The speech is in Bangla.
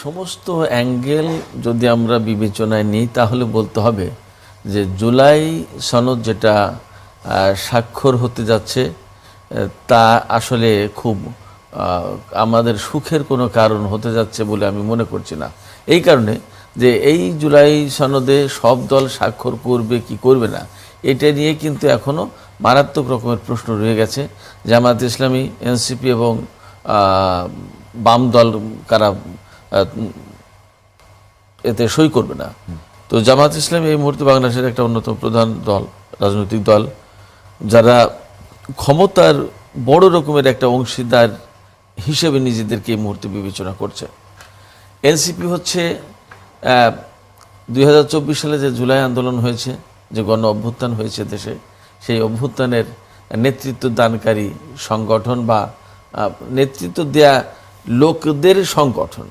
সমস্ত অ্যাঙ্গেল যদি আমরা বিবেচনায় নিই তাহলে বলতে হবে যে জুলাই সনদ যেটা স্বাক্ষর হতে যাচ্ছে তা আসলে খুব আমাদের সুখের কোনো কারণ হতে যাচ্ছে বলে আমি মনে করছি না। এই কারণে যে এই জুলাই সনদে সব দল স্বাক্ষর করবে কি করবে না এটা নিয়ে কিন্তু এখনও মারাত্মক রকমের প্রশ্ন রয়ে গেছে। জামায়াত ইসলামী, এনসিপি এবং বাম দল কারা এতে সই করবে না। তো জামায়াত ইসলামী এই মুহূর্তে বাংলাদেশের একটা অন্যতম প্রধান দল, রাজনৈতিক দল, যারা ক্ষমতার বড় রকমের একটা অংশীদার হিসেবে নিজেদেরকে এই মুহূর্তে বিবেচনা করছে। এনসিপি হচ্ছে 2024 সালে যে জুলাই আন্দোলন হয়েছে, যে গণ অভ্যুত্থান হয়েছে দেশে, সেই অভ্যুত্থানের নেতৃত্ব দানকারী সংগঠন বা নেতৃত্ব দেয়া লোকদের সংগঠন।